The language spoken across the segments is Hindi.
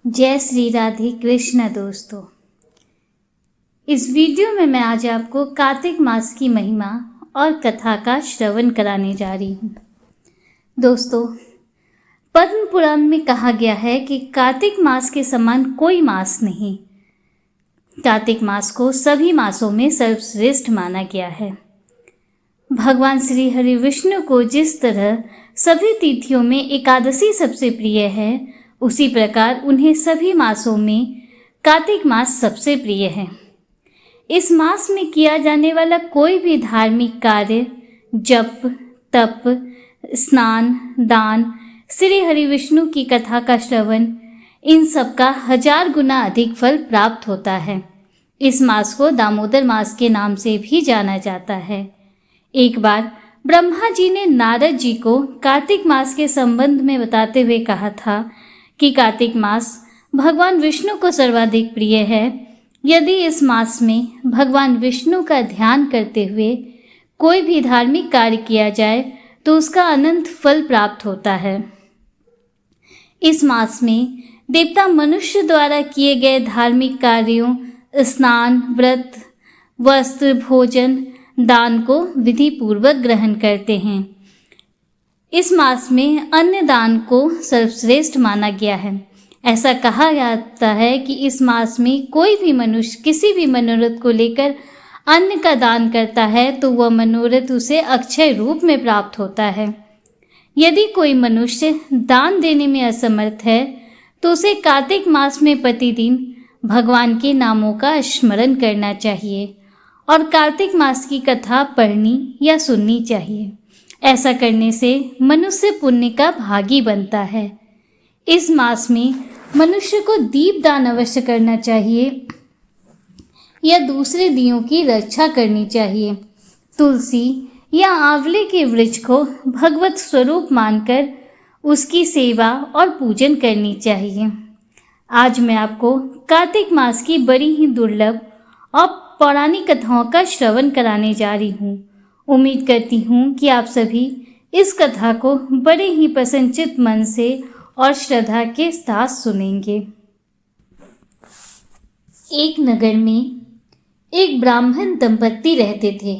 जय श्री राधे कृष्ण। दोस्तों, इस वीडियो में मैं आज आपको कार्तिक मास की महिमा और कथा का श्रवण कराने जा रही हूँ। दोस्तों, पद्म पुराण में कहा गया है कि कार्तिक मास के समान कोई मास नहीं। कार्तिक मास को सभी मासों में सर्वश्रेष्ठ माना गया है। भगवान श्री हरि विष्णु को जिस तरह सभी तिथियों में एकादशी सबसे प्रिय है, उसी प्रकार उन्हें सभी मासों में कार्तिक मास सबसे प्रिय है। इस मास में किया जाने वाला कोई भी धार्मिक कार्य, जप, तप, स्नान, दान, श्री हरि विष्णु की कथा का श्रवण, इन सब का 1000 गुना अधिक फल प्राप्त होता है। इस मास को दामोदर मास के नाम से भी जाना जाता है। एक बार ब्रह्मा जी ने नारद जी को कार्तिक मास के संबंध में बताते हुए कहा था कि कार्तिक मास भगवान विष्णु को सर्वाधिक प्रिय है। यदि इस मास में भगवान विष्णु का ध्यान करते हुए कोई भी धार्मिक कार्य किया जाए तो उसका अनंत फल प्राप्त होता है। इस मास में देवता मनुष्य द्वारा किए गए धार्मिक कार्यों, स्नान, व्रत, वस्त्र, भोजन, दान को विधि पूर्वक ग्रहण करते हैं। इस मास में अन्न दान को सर्वश्रेष्ठ माना गया है। ऐसा कहा जाता है कि इस मास में कोई भी मनुष्य किसी भी मनोरथ को लेकर अन्न का दान करता है तो वह मनोरथ उसे अक्षय रूप में प्राप्त होता है। यदि कोई मनुष्य दान देने में असमर्थ है तो उसे कार्तिक मास में प्रतिदिन भगवान के नामों का स्मरण करना चाहिए और कार्तिक मास की कथा पढ़नी या सुननी चाहिए। ऐसा करने से मनुष्य पुण्य का भागी बनता है। इस मास में मनुष्य को दीप दान अवश्य करना चाहिए या दूसरे दियों की रक्षा करनी चाहिए। तुलसी या आंवले के वृक्ष को भगवत स्वरूप मानकर उसकी सेवा और पूजन करनी चाहिए। आज मैं आपको कार्तिक मास की बड़ी ही दुर्लभ और पौराणिक कथाओं का श्रवण कराने जा रही हूँ। उम्मीद करती हूँ कि आप सभी इस कथा को बड़े ही प्रसन्नचित्त मन से और श्रद्धा के साथ सुनेंगे। एक नगर में एक ब्राह्मण दंपत्ति रहते थे।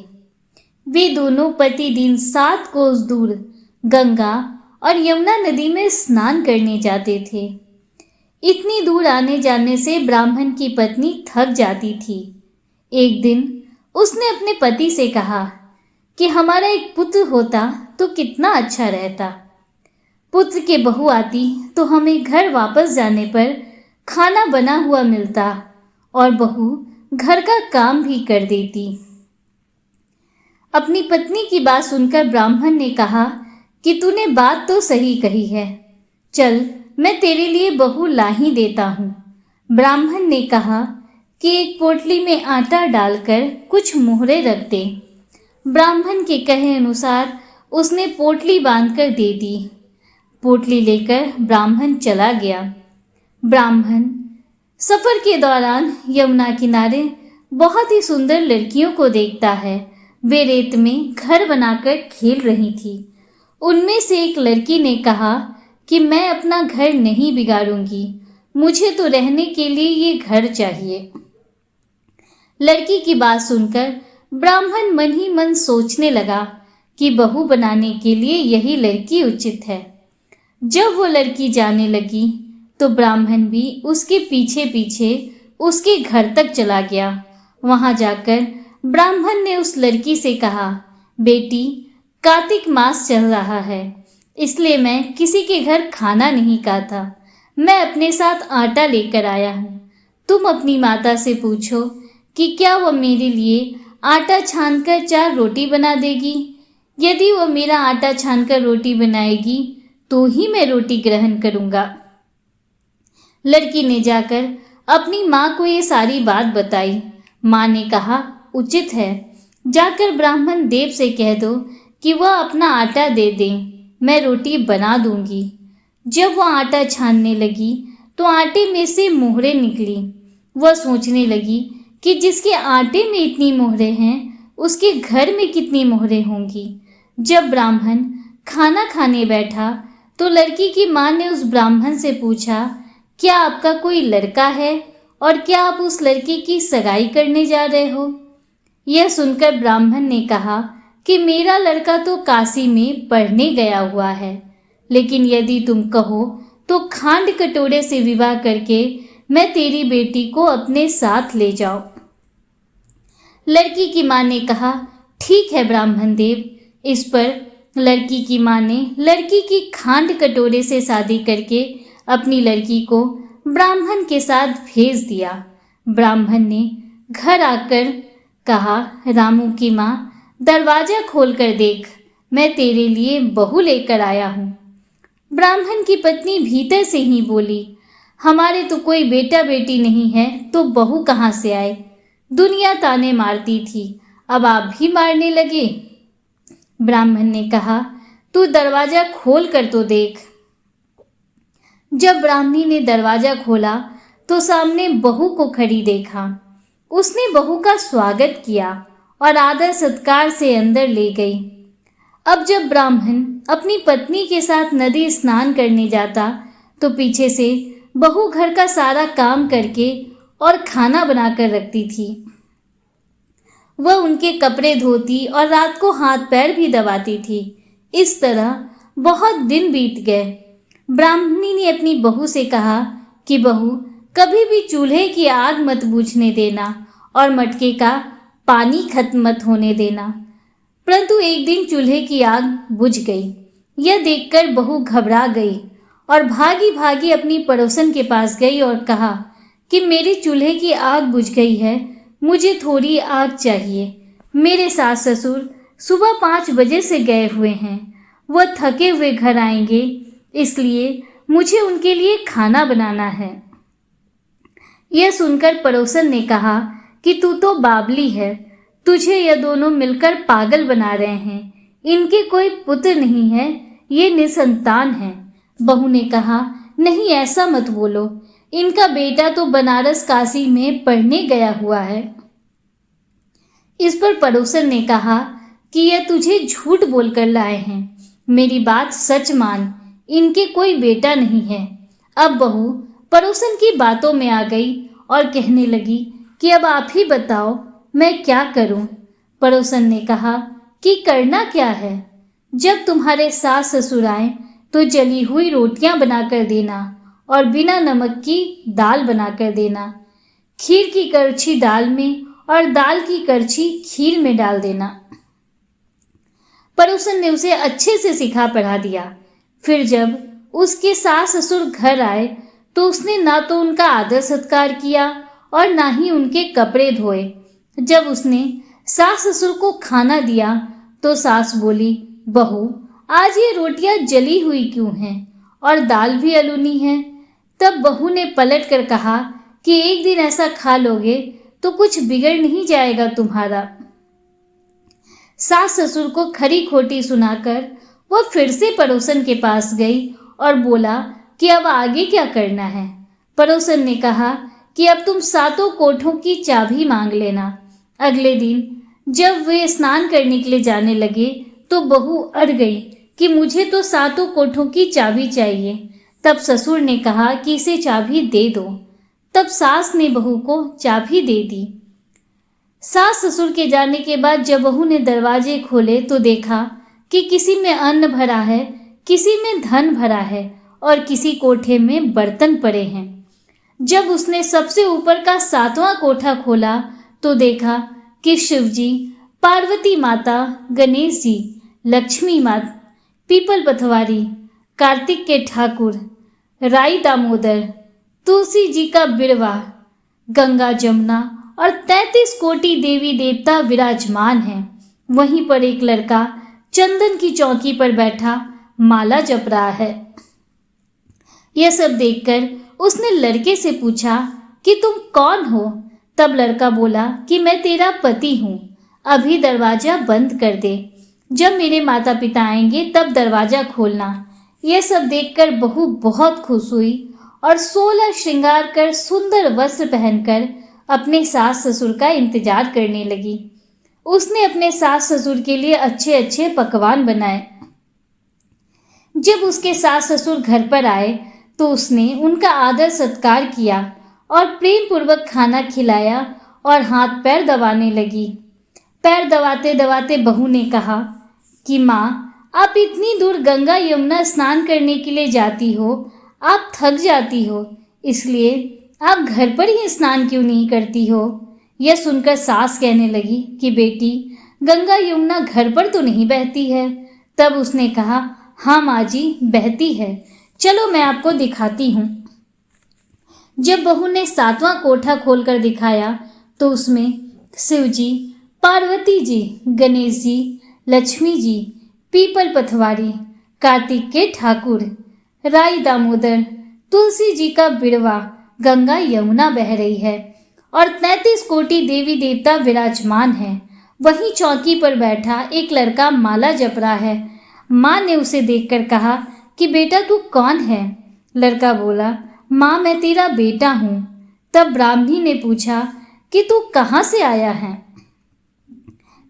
वे दोनों प्रतिदिन 7 कोस दूर गंगा और यमुना नदी में स्नान करने जाते थे। इतनी दूर आने जाने से ब्राह्मण की पत्नी थक जाती थी। एक दिन उसने अपने पति से कहा कि हमारा एक पुत्र होता तो कितना अच्छा रहता। पुत्र के बहू आती तो हमें घर वापस जाने पर खाना बना हुआ मिलता और बहू घर का काम भी कर देती। अपनी पत्नी की बात सुनकर ब्राह्मण ने कहा कि तूने बात तो सही कही है, चल मैं तेरे लिए बहू ला ही देता हूँ। ब्राह्मण ने कहा कि एक पोटली में आटा डालकर कुछ मोहरे रख दे। ब्राह्मण के कहे अनुसार उसने पोटली बांधकर दे दी। पोटली लेकर ब्राह्मण चला गया। ब्राह्मण सफर के दौरान यमुना किनारे बहुत ही सुंदर लड़कियों को देखता है। वे रेत में घर बनाकर खेल रही थी। उनमें से एक लड़की ने कहा कि मैं अपना घर नहीं बिगाड़ूंगी, मुझे तो रहने के लिए ये घर चाहिए। लड़की की बात सुनकर ब्राह्मण मन ही मन सोचने लगा कि बहू बनाने के लिए यही लड़की उचित है। जब वो लड़की जाने लगी तो ब्राह्मण भी उसके पीछे पीछे उसके घर तक चला गया। वहां जाकर ब्राह्मण ने उस लड़की से कहा, बेटी, कार्तिक मास चल रहा है, इसलिए मैं किसी के घर खाना नहीं खाता। मैं अपने साथ आटा लेकर आया हूँ। तुम अपनी माता से पूछो कि क्या वो मेरे लिए आटा छानकर 4 रोटी बना देगी। यदि वो मेरा आटा छानकर रोटी बनाएगी तो ही मैं रोटी ग्रहण करूँगा। लड़की ने जाकर अपनी माँ को ये सारी बात बताई। माँ ने कहा, उचित है, जाकर ब्राह्मण देव से कह दो कि वह अपना आटा दे दें, मैं रोटी बना दूंगी। जब वह आटा छानने लगी तो आटे में से मोहरें निकली। वह सोचने लगी कि जिसके आटे में इतनी मोहरें हैं उसके घर में कितनी मोहरें होंगी। जब ब्राह्मण खाना खाने बैठा तो लड़की की माँ ने उस ब्राह्मण से पूछा क्या आपका कोई लड़का है और क्या आप उस लड़के की सगाई करने जा रहे हो? यह सुनकर ब्राह्मण ने कहा कि मेरा लड़का तो काशी में पढ़ने गया हुआ है, लेकिन यदि तुम कहो तो खांड कटोरे से विवाह करके मैं तेरी बेटी को अपने साथ ले जाऊं। लड़की की मां ने कहा, ठीक है ब्राह्मण देव। इस पर लड़की की मां ने लड़की की खांड कटोरे से शादी करके अपनी लड़की को ब्राह्मण के साथ भेज दिया। ब्राह्मण ने घर आकर कहा, रामू की मां, दरवाजा खोलकर देख, मैं तेरे लिए बहू लेकर आया हूं। ब्राह्मण की पत्नी भीतर से ही बोली, हमारे तो कोई बेटा बेटी नहीं है, तो बहू कहाँ से आए? दुनिया ताने मारती थी, अब आप भी मारने लगे। ब्राह्मण ने कहा, तू दरवाजा खोल कर तो देख। जब ब्राह्मणी ने दरवाजा खोला तो सामने बहू को खड़ी देखा। उसने बहू का स्वागत किया और आदर सत्कार से अंदर ले गई। अब जब ब्राह्मण अपनी पत्नी के साथ नदी स्नान करने जाता तो पीछे से बहू घर का सारा काम करके और खाना बनाकर रखती थी। वह उनके कपड़े धोती और रात को हाथ पैर भी दबाती थी। इस तरह बहुत दिन बीत गए। ब्राह्मणी ने अपनी बहू से कहा कि बहू, कभी भी चूल्हे की आग मत बुझने देना और मटके का पानी खत्म मत होने देना। परंतु एक दिन चूल्हे की आग बुझ गई। यह देखकर बहू घबरा गई और भागी भागी अपनी पड़ोसन के पास गई और कहा कि मेरे चूल्हे की आग बुझ गई है, मुझे थोड़ी आग चाहिए। मेरे सास ससुर सुबह 5 बजे से गए हुए हैं, वह थके हुए घर आएंगे, इसलिए मुझे उनके लिए खाना बनाना है। यह सुनकर पड़ोसन ने कहा कि तू तो बावली है, तुझे यह दोनों मिलकर पागल बना रहे हैं। इनके कोई पुत्र नहीं है, ये निसंतान है। बहू ने कहा, नहीं ऐसा मत बोलो, इनका बेटा तो बनारस काशी में पढ़ने गया हुआ है। इस पर पड़ोसन ने कहा कि यह तुझे झूठ बोलकर लाए हैं, मेरी बात सच मान, इनके कोई बेटा नहीं है। अब बहू पड़ोसन की बातों में आ गई और कहने लगी कि अब आप ही बताओ मैं क्या करूं। पड़ोसन ने कहा कि करना क्या है, जब तुम्हारे सास ससुर आए तो जली हुई रोटियां बनाकर देना और बिना नमक की दाल बनाकर देना। खीर की करछी दाल में और दाल की करछी खीर में डाल देना। पड़ोसन ने उसे अच्छे से सिखा पढ़ा दिया। फिर जब उसके सास ससुर घर आए तो उसने ना तो उनका आदर सत्कार किया और ना ही उनके कपड़े धोए। जब उसने सास ससुर को खाना दिया तो सास बोली, बहू आज ये रोटियां जली हुई क्यों हैं और दाल भी अलूनी है। तब बहू ने पलट कर कहा कि एक दिन ऐसा खा लोगे तो कुछ बिगड़ नहीं जाएगा तुम्हारा। सास ससुर को खरी खोटी सुनाकर वह फिर से पड़ोसन के पास गई और बोला कि अब आगे क्या करना है। पड़ोसन ने कहा कि अब तुम 7 कोठों की चाबी मांग लेना। अगले दिन जब वे स्नान करने के लिए जाने लगे तो बहू अड़ गई कि मुझे तो 7 कोठों की चाबी चाहिए। तब ससुर ने कहा कि इसे चाबी दे दो। तब सास ने बहू को चाबी दे दी। सास ससुर के जाने के बाद जब बहू ने दरवाजे खोले तो देखा कि किसी में अन्न भरा है, किसी में धन भरा है और किसी कोठे में बर्तन पड़े हैं। जब उसने सबसे ऊपर का 7वां कोठा खोला तो देखा कि शिवजी, पार्वती माता, गणेश जी, लक्ष्मी माता, पीपल पथवारी, कार्तिक के ठाकुर, राई दामोदर, तुलसी जी का बिरवा, गंगा जमुना और 33 कोटि देवी देवता विराजमान हैं। वहीं पर एक लड़का चंदन की चौकी पर बैठा माला जप रहा है। यह सब देखकर उसने लड़के से पूछा कि तुम कौन हो। तब लड़का बोला कि मैं तेरा पति हूँ, अभी दरवाजा बंद कर दे, जब मेरे माता पिता आएंगे तब दरवाजा खोलना। यह सब देखकर बहू बहुत खुश हुई और 16 श्रृंगार कर सुंदर वस्त्र पहनकर अपने सास ससुर का इंतजार करने लगी। उसने अपने सास ससुर के लिए अच्छे अच्छे पकवान बनाए। जब उसके सास ससुर घर पर आए तो उसने उनका आदर सत्कार किया और प्रेम पूर्वक खाना खिलाया और हाथ पैर दबाने लगी। पैर दबाते दबाते बहू ने कहा कि माँ, आप इतनी दूर गंगा यमुना स्नान करने के लिए जाती हो, आप थक जाती हो, इसलिए आप घर पर ही स्नान क्यों नहीं करती हो? यह सुनकर सास कहने लगी कि बेटी, गंगा यमुना घर पर तो नहीं बहती है। तब उसने कहा, हाँ माँ जी, बहती है, चलो मैं आपको दिखाती हूँ। जब बहू ने 7वां कोठा खोलकर दिखाया तो उसमें शिव जी, पार्वती जी, गणेश जी, लक्ष्मी जी, पीपल पथवारी, कार्तिक के ठाकुर, राई दामोदर, तुलसी जी का बिड़वा, गंगा यमुना बह रही है और 33 कोटि देवी देवता विराजमान है। वहीं चौकी पर बैठा एक लड़का माला जप रहा है। माँ ने उसे देखकर कहा कि बेटा तू कौन है? लड़का बोला, माँ मैं तेरा बेटा हूँ। तब ब्राह्मणी ने पूछा कि तू कहाँ से आया है?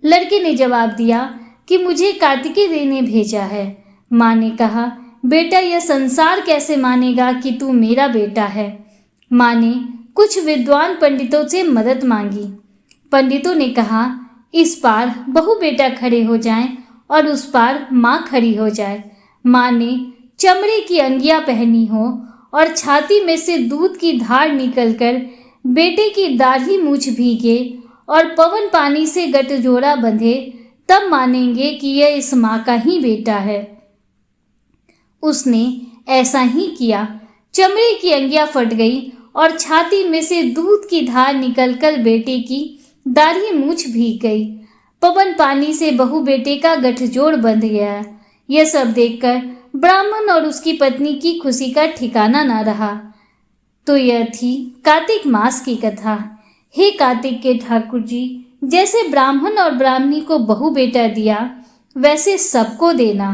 लड़के ने जवाब दिया कि मुझे कार्तिकेय ने भेजा है। माँ ने कहा, बेटा यह संसार कैसे मानेगा कि तू मेरा बेटा है? माँ ने कुछ विद्वान पंडितों से मदद मांगी। पंडितों ने कहा, इस पार बहू बेटा खड़े हो जाएं और उस पार माँ खड़ी हो जाए। माँ ने चमड़े की अंगियां पहनी हो और छाती में से दूध की धार निकलकर बेटे की दाढ़ी मूछ भीगे और पवन पानी से गठजोड़ा बंधे, तब मानेंगे कि यह इस माँ का ही बेटा है। उसने ऐसा ही किया। चमड़े की अंगियां फट गई और छाती में से दूध की धार निकलकर बेटे की दाढ़ी मूछ भीग गई। पवन पानी से बहू बेटे का गठजोड़ बंध गया। यह सब देखकर ब्राह्मण और उसकी पत्नी की खुशी का ठिकाना ना रहा। तो यह थी कार्तिक मास की कथा। हे कार्तिक के ठाकुर जी, जैसे ब्राह्मण और ब्राह्मणी को बहू बेटा दिया, वैसे सबको देना।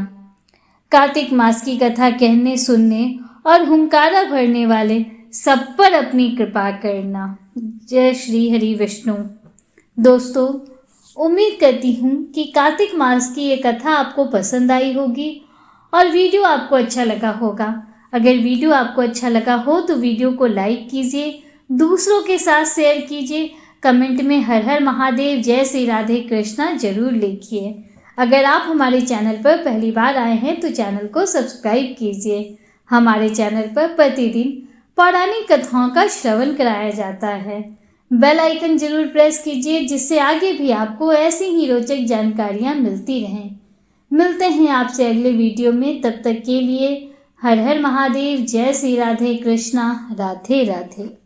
कार्तिक मास की कथा कहने, सुनने और हुंकारा भरने वाले सब पर अपनी कृपा करना। जय श्री हरि विष्णु। दोस्तों, उम्मीद करती हूँ कि कार्तिक मास की ये कथा आपको पसंद आई होगी और वीडियो आपको अच्छा लगा होगा। अगर वीडियो आपको अच्छा लगा हो तो वीडियो को लाइक कीजिए, दूसरों के साथ शेयर कीजिए, कमेंट में हर हर महादेव, जय श्री राधे कृष्णा जरूर लिखिए। अगर आप हमारे चैनल पर पहली बार आए हैं तो चैनल को सब्सक्राइब कीजिए। हमारे चैनल पर प्रतिदिन पौराणिक कथाओं का श्रवण कराया जाता है। बेल आइकन जरूर प्रेस कीजिए, जिससे आगे भी आपको ऐसी ही रोचक जानकारियाँ मिलती रहें। मिलते हैं आपसे अगले वीडियो में, तब तक के लिए हर हर महादेव, जय श्री राधे कृष्णा, राधे राधे।